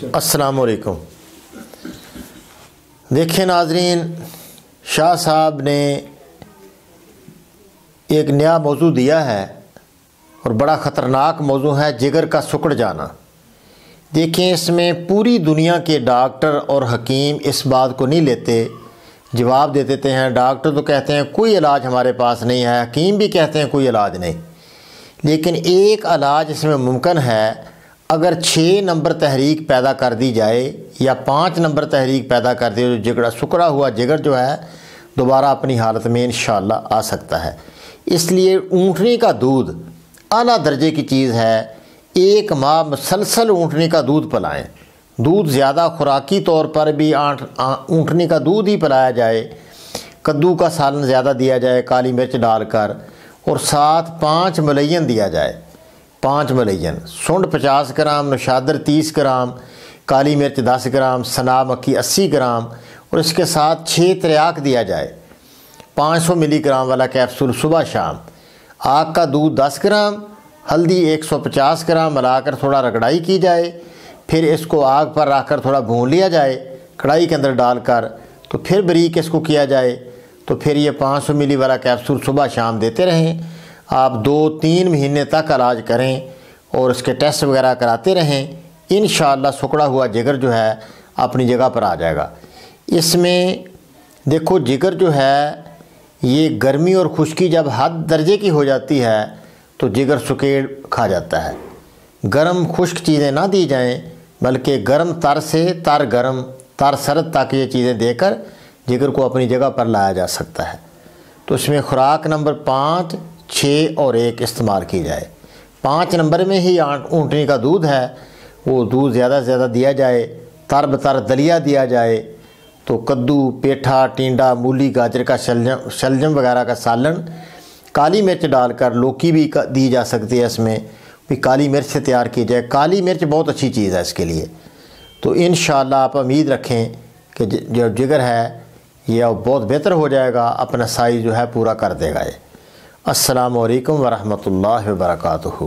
السلام علیکم۔ دیکھیں ناظرین، شاہ صاحب نے ایک نیا موضوع دیا ہے اور بڑا خطرناک موضوع ہے جگر کا سکڑ جانا۔ دیکھیں، اس میں پوری دنیا کے ڈاکٹر اور حکیم اس بات کو نہیں لیتے، جواب دے دیتے ہیں۔ ڈاکٹر تو کہتے ہیں کوئی علاج ہمارے پاس نہیں ہے، حکیم بھی کہتے ہیں کوئی علاج نہیں، لیکن ایک علاج اس میں ممکن ہے۔ اگر 6 نمبر تحریک پیدا کر دی جائے یا 5 نمبر تحریک پیدا کر دی، جو جگڑا سکڑا ہوا جگر جو ہے دوبارہ اپنی حالت میں انشاءاللہ آ سکتا ہے۔ اس لیے اونٹنی کا دودھ اعلیٰ درجے کی چیز ہے۔ 1 ماہ مسلسل اونٹنی کا دودھ پلائیں۔ دودھ زیادہ خوراکی طور پر بھی اونٹنی کا دودھ ہی پلایا جائے، کدو کا سالن زیادہ دیا جائے کالی مرچ ڈال کر، اور ساتھ 5 ملین دیا جائے۔ 5 ملین، سنڈ 50 گرام، نشادر 30 گرام، کالی مرچ 10 گرام، سنا مکھی 80 گرام، اور اس کے ساتھ 6 تریاک دیا جائے۔ 500 ملی گرام والا کیپسول صبح شام۔ آگ کا دودھ 10 گرام، ہلدی 150 گرام ملا کر تھوڑا رگڑائی کی جائے، پھر اس کو آگ پر رکھ کر تھوڑا بھون لیا جائے کڑھائی کے اندر ڈال کر، تو پھر بریک اس کو کیا جائے۔ تو پھر یہ 500 ملی والا کیپسول صبح شام دیتے رہیں۔ آپ 2-3 مہینے تک علاج کریں اور اس کے ٹیسٹ وغیرہ کراتے رہیں، انشاءاللہ سکڑا ہوا جگر جو ہے اپنی جگہ پر آ جائے گا۔ اس میں دیکھو، جگر جو ہے یہ گرمی اور خشکی جب حد درجے کی ہو جاتی ہے تو جگر سکیڑ کھا جاتا ہے۔ گرم خشک چیزیں نہ دی جائیں، بلکہ گرم تر سے تر گرم تر سرد تک یہ چیزیں دے کر جگر کو اپنی جگہ پر لایا جا سکتا ہے۔ تو اس میں خوراک نمبر 5، 6 اور 1 استعمال کی جائے۔ 5 نمبر میں ہی اونٹنی کا دودھ ہے، وہ دودھ زیادہ سے زیادہ دیا جائے۔ تر بتر دلیا دیا جائے، تو کدو، پیٹھا، ٹینڈا، مولی، گاجر کا شلجم وغیرہ کا سالن، کالی مرچ ڈال کر، لوکی بھی دی جا سکتی ہے، اس میں بھی کالی مرچ سے تیار کی جائے۔ کالی مرچ بہت اچھی چیز ہے اس کے لیے۔ تو انشاءاللہ آپ امید رکھیں کہ جو جگر ہے یہ بہت بہتر ہو جائے گا، اپنا سائز جو ہے پورا کر دے گا یہ۔ السلام علیکم ورحمۃ اللہ وبرکاتہ۔